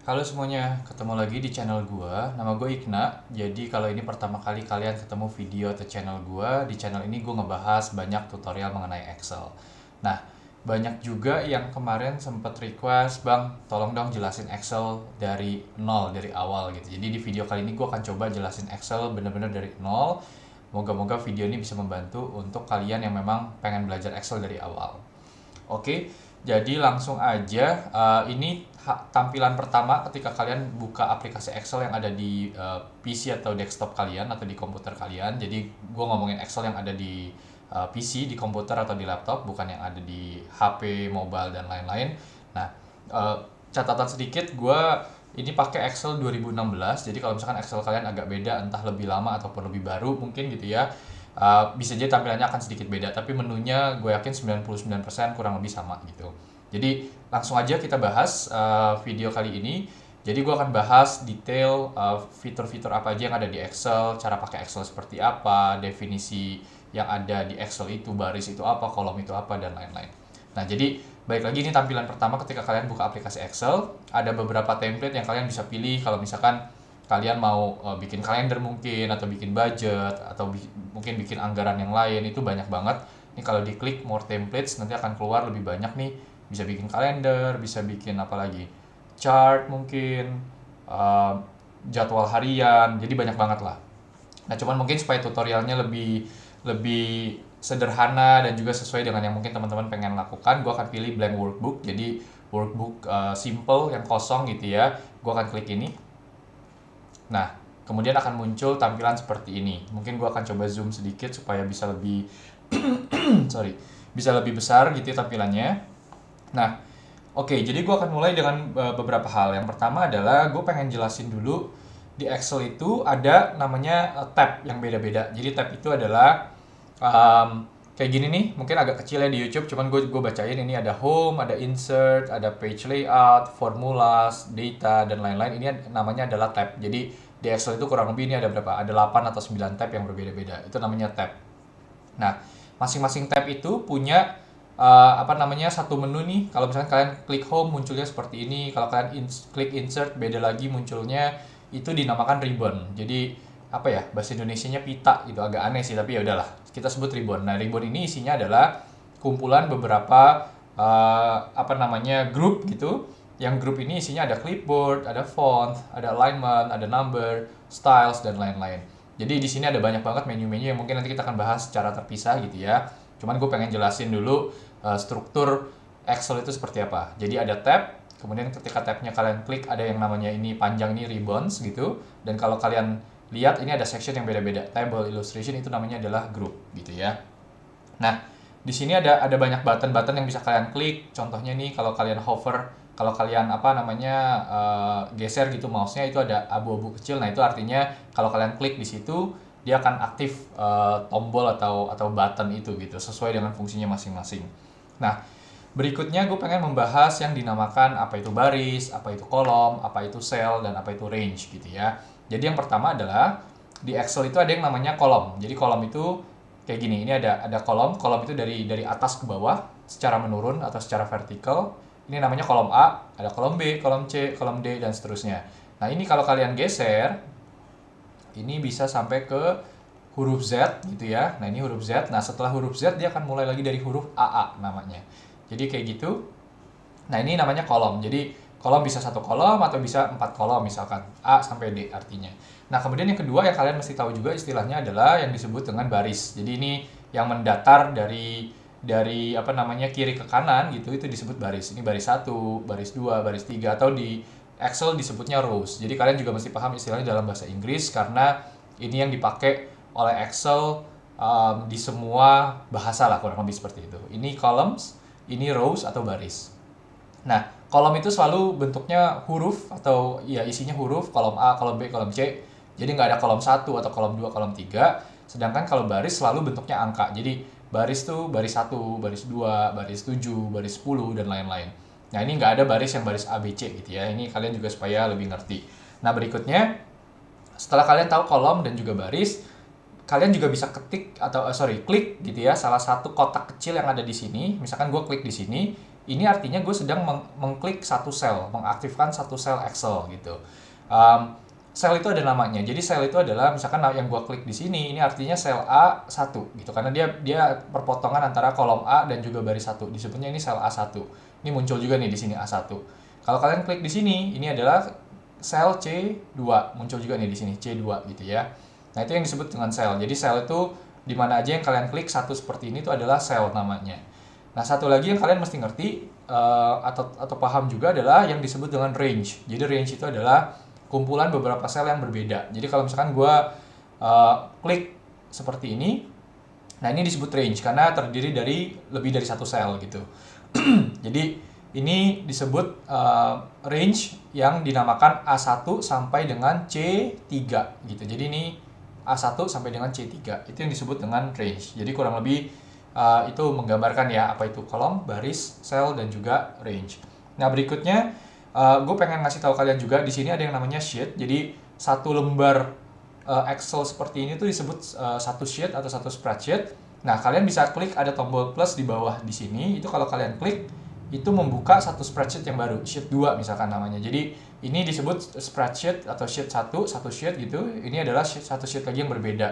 Halo semuanya, ketemu lagi di channel gua. Nama gue Ikna. Jadi kalau ini pertama kali kalian ketemu video atau channel gua, di channel ini gue ngebahas banyak tutorial mengenai Excel. Nah, banyak juga yang kemarin sempet request, "Bang, tolong dong jelasin Excel dari nol, dari awal," gitu. Jadi di video kali ini gue akan coba jelasin Excel bener-bener dari nol. Moga-moga video ini bisa membantu untuk kalian yang memang pengen belajar Excel dari awal. Oke, jadi langsung aja. Ini tampilan pertama ketika kalian buka aplikasi Excel yang ada di PC atau desktop kalian atau di komputer kalian. Jadi gue ngomongin Excel yang ada di PC, di komputer atau di laptop, bukan yang ada di HP, mobile dan lain-lain. Nah, eh, catatan sedikit, gue ini pakai Excel 2016. Jadi kalau misalkan Excel kalian agak beda, entah lebih lama ataupun lebih baru mungkin gitu ya, bisa jadi tampilannya akan sedikit beda, tapi menunya gue yakin 99% kurang lebih sama gitu. Jadi langsung aja kita bahas video kali ini. Jadi gue akan bahas detail fitur-fitur apa aja yang ada di Excel, cara pakai Excel seperti apa, definisi yang ada di Excel itu, baris itu apa, kolom itu apa, dan lain-lain. Nah, jadi baik lagi, ini tampilan pertama ketika kalian buka aplikasi Excel. Ada beberapa template yang kalian bisa pilih kalau misalkan kalian mau bikin kalender mungkin, atau bikin budget, atau mungkin bikin anggaran yang lain, itu banyak banget. Ini kalau diklik more templates nanti akan keluar lebih banyak nih. Bisa bikin kalender, bisa bikin apa lagi? Chart mungkin, uh, jadwal harian, jadi banyak banget lah. Nah, cuman mungkin supaya tutorialnya lebih lebih sederhana dan juga sesuai dengan yang mungkin teman-teman pengen lakukan, gue akan pilih blank workbook. Jadi workbook simple yang kosong gitu ya. Gue akan klik ini. Nah, kemudian akan muncul tampilan seperti ini. Mungkin gue akan coba zoom sedikit supaya bisa lebih sorry, bisa lebih besar gitu ya tampilannya. Nah, oke, jadi gue akan mulai dengan beberapa hal. Yang pertama adalah gue pengen jelasin dulu di Excel itu ada namanya tab yang beda-beda. Jadi tab itu adalah kayak gini nih, mungkin agak kecil ya di YouTube, cuman gue bacain. Ini ada home, ada insert, ada page layout, formulas, data, dan lain-lain. Ini namanya adalah tab. Jadi di Excel itu kurang lebih ini ada berapa? Ada 8 atau 9 tab yang berbeda-beda. Itu namanya tab. Nah, masing-masing tab itu punya apa namanya, satu menu nih. Kalau misalkan kalian klik home munculnya seperti ini. Kalau kalian klik insert beda lagi munculnya. Itu dinamakan ribbon. Jadi apa ya, bahasa Indonesianya pita gitu, agak aneh sih, tapi ya udahlah kita sebut ribbon. Nah, ribbon ini isinya adalah kumpulan beberapa apa namanya, grup gitu. Yang grup ini isinya ada clipboard, ada font, ada alignment, ada number, styles, dan lain-lain. Jadi di sini ada banyak banget menu-menu yang mungkin nanti kita akan bahas secara terpisah gitu ya. Cuman gue pengen jelasin dulu struktur Excel itu seperti apa. Jadi ada tab, kemudian ketika tabnya kalian klik ada yang namanya ini panjang, ini ribbons gitu. Dan kalau kalian lihat ini ada section yang beda-beda. Table, illustration, itu namanya adalah group gitu ya. Nah, di sini ada banyak button-button yang bisa kalian klik. Contohnya nih, kalau kalian hover, kalau kalian apa namanya geser gitu mouse-nya, itu ada abu-abu kecil. Nah, itu artinya kalau kalian klik di situ dia akan aktif tombol atau button itu gitu, sesuai dengan fungsinya masing-masing. Nah, berikutnya gue pengen membahas yang dinamakan apa itu baris, apa itu kolom, apa itu cell, dan apa itu range gitu ya. Jadi yang pertama adalah di Excel itu ada yang namanya kolom. Jadi kolom itu kayak gini. Ini ada kolom. Kolom itu dari atas ke bawah secara menurun atau secara vertikal. Ini namanya kolom A, ada kolom B, kolom C, kolom D, dan seterusnya. Nah, ini kalau kalian geser, ini bisa sampai ke huruf Z gitu ya. Nah, ini huruf Z. Nah, setelah huruf Z dia akan mulai lagi dari huruf AA namanya. Jadi kayak gitu. Nah, ini namanya kolom. Jadi kolom bisa satu kolom atau bisa 4 kolom misalkan. A sampai D artinya. Nah, kemudian yang kedua yang kalian mesti tahu juga istilahnya adalah yang disebut dengan baris. Jadi ini yang mendatar dari apa namanya, kiri ke kanan gitu, itu disebut baris. Ini baris 1, baris 2, baris 3, atau di Excel disebutnya rows. Jadi kalian juga mesti paham istilahnya dalam bahasa Inggris karena ini yang dipakai oleh Excel di semua bahasa lah, kurang lebih seperti itu. Ini columns, ini rows atau baris. Nah, kolom itu selalu bentuknya huruf atau ya isinya huruf, kolom A, kolom B, kolom C. Jadi nggak ada kolom 1 atau kolom 2, kolom 3. Sedangkan kalau baris selalu bentuknya angka. Jadi baris tuh baris 1, baris 2, baris 7, baris 10, dan lain-lain. Nah, ini nggak ada baris yang baris A, B, C gitu ya. Ini kalian juga supaya lebih ngerti. Nah, berikutnya, setelah kalian tahu kolom dan juga baris, kalian juga bisa ketik atau klik gitu ya salah satu kotak kecil yang ada di sini. Misalkan gue klik di sini, ini artinya gue sedang mengklik satu sel, mengaktifkan satu sel Excel gitu. Sel itu ada namanya. Jadi sel itu adalah misalkan yang gue klik di sini, ini artinya sel A1 gitu. Karena dia perpotongan antara kolom A dan juga baris 1. Disebutnya ini sel A1. Ini muncul juga nih di sini A1. Kalau kalian klik di sini, ini adalah sel C2. Muncul juga nih di sini C2 gitu ya. Nah, itu yang disebut dengan sel. Jadi sel itu di mana aja yang kalian klik satu seperti ini itu adalah sel namanya. Nah, satu lagi yang kalian mesti ngerti atau paham juga adalah yang disebut dengan range. Jadi range itu adalah kumpulan beberapa sel yang berbeda. Jadi kalau misalkan gue klik seperti ini, nah ini disebut range karena terdiri dari lebih dari satu sel gitu. Jadi ini disebut range yang dinamakan A1 sampai dengan C3 gitu. Jadi ini A1 sampai dengan C3 itu yang disebut dengan range. Jadi kurang lebih itu menggambarkan ya apa itu kolom, baris, sel, dan juga range. Nah berikutnya gue pengen ngasih tahu kalian juga di sini ada yang namanya sheet. Jadi satu lembar Excel seperti ini tuh disebut satu sheet atau satu spreadsheet. Nah kalian bisa klik ada tombol plus di bawah di sini. Itu kalau kalian klik itu membuka satu spreadsheet yang baru, sheet 2 misalkan namanya. Jadi ini disebut spreadsheet atau sheet 1, satu sheet gitu. Ini adalah satu sheet lagi yang berbeda.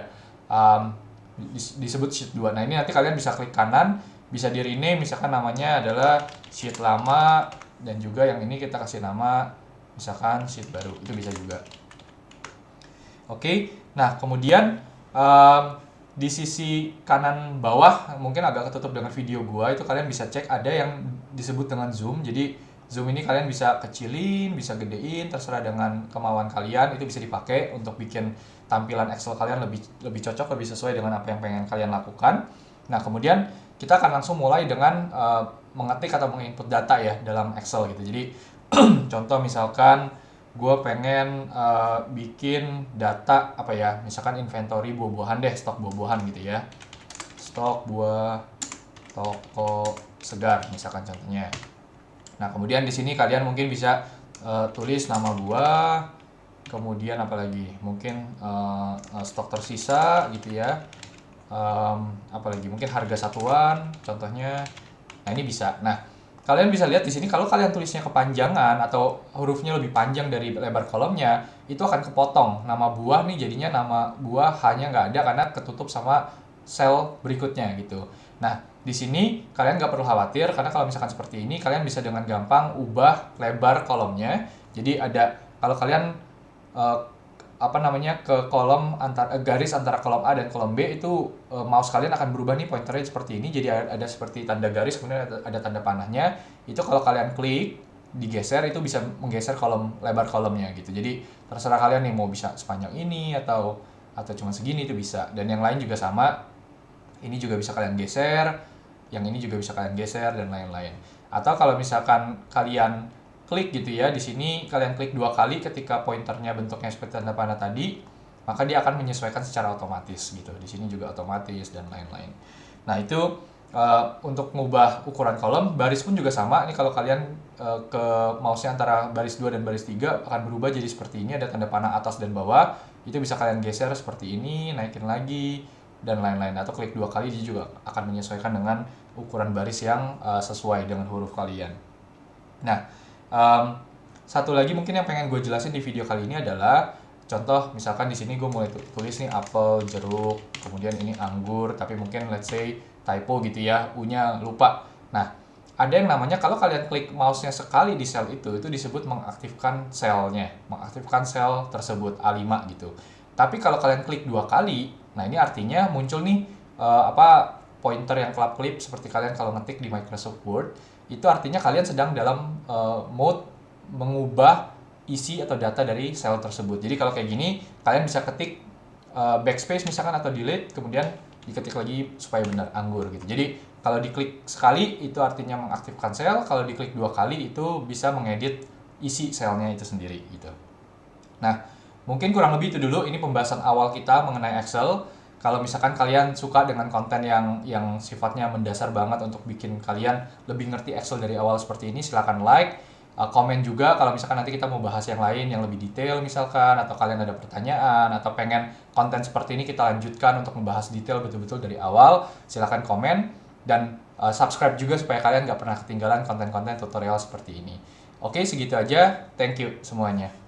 Disebut sheet 2. Nah ini nanti kalian bisa klik kanan, bisa di rename misalkan namanya adalah sheet lama, dan juga yang ini kita kasih nama misalkan sheet baru, itu bisa juga. Oke, nah kemudian di sisi kanan bawah mungkin agak ketutup dengan video gua, itu kalian bisa cek ada yang disebut dengan zoom. Jadi zoom ini kalian bisa kecilin, bisa gedein, terserah dengan kemauan kalian. Itu bisa dipakai untuk bikin tampilan Excel kalian lebih cocok, lebih sesuai dengan apa yang pengen kalian lakukan. Nah kemudian kita akan langsung mulai dengan mengetik atau menginput data ya dalam Excel gitu. Jadi contoh misalkan gue pengen bikin data apa ya, misalkan inventory buah-buahan deh, stok buah-buahan gitu ya, stok buah toko segar misalkan contohnya. Nah kemudian di sini kalian mungkin bisa tulis nama buah, kemudian apalagi mungkin stok tersisa gitu ya, apalagi mungkin harga satuan contohnya. Nah ini bisa. Nah kalian bisa lihat di sini kalau kalian tulisnya kepanjangan atau hurufnya lebih panjang dari lebar kolomnya, itu akan kepotong. Nama buah nih jadinya nama buah hanya nggak ada karena ketutup sama sel berikutnya gitu. Nah di sini kalian nggak perlu khawatir karena kalau misalkan seperti ini kalian bisa dengan gampang ubah lebar kolomnya. Jadi ada kalau kalian ke kolom garis antara kolom A dan kolom B itu mouse kalian akan berubah nih pointernya seperti ini. Jadi ada seperti tanda garis, kemudian ada tanda panahnya. Itu kalau kalian klik digeser itu bisa menggeser lebar kolomnya gitu. Jadi terserah kalian nih mau bisa sepanjang ini atau cuma segini itu bisa. Dan yang lain juga sama. Ini juga bisa kalian geser, yang ini juga bisa kalian geser dan lain-lain. Atau kalau misalkan kalian klik gitu ya, di sini kalian klik 2 kali ketika pointernya bentuknya seperti tanda panah tadi, maka dia akan menyesuaikan secara otomatis gitu. Di sini juga otomatis dan lain-lain. Nah itu untuk mengubah ukuran kolom, baris pun juga sama. Ini kalau kalian ke mouse-nya antara baris 2 dan baris 3 akan berubah jadi seperti ini, ada tanda panah atas dan bawah. Itu bisa kalian geser seperti ini, naikin lagi dan lain-lain. Atau klik 2 kali dia juga akan menyesuaikan dengan ukuran baris yang sesuai dengan huruf kalian. Nah satu lagi mungkin yang pengen gue jelasin di video kali ini adalah contoh misalkan di sini gue mulai tulis nih apel, jeruk, kemudian ini anggur, tapi mungkin let's say typo gitu ya, U-nya lupa. Nah ada yang namanya kalau kalian klik mouse-nya sekali di sel itu disebut mengaktifkan selnya, mengaktifkan sel tersebut A5 gitu. Tapi kalau kalian klik 2 kali, nah ini artinya muncul nih pointer yang kelap-kelip seperti kalian kalau ngetik di Microsoft Word. Itu artinya kalian sedang dalam mode mengubah isi atau data dari sel tersebut. Jadi kalau kayak gini, kalian bisa ketik backspace misalkan atau delete, kemudian diketik lagi supaya benar anggur gitu. Jadi kalau diklik sekali itu artinya mengaktifkan sel, kalau diklik 2 kali itu bisa mengedit isi selnya itu sendiri gitu. Nah, mungkin kurang lebih itu dulu, ini pembahasan awal kita mengenai Excel. Kalau misalkan kalian suka dengan konten yang sifatnya mendasar banget untuk bikin kalian lebih ngerti Excel dari awal seperti ini, silakan like, komen juga kalau misalkan nanti kita mau bahas yang lain yang lebih detail misalkan, atau kalian ada pertanyaan, atau pengen konten seperti ini kita lanjutkan untuk membahas detail betul-betul dari awal, silakan komen. Dan subscribe juga supaya kalian nggak pernah ketinggalan konten-konten tutorial seperti ini. Oke, segitu aja. Thank you semuanya.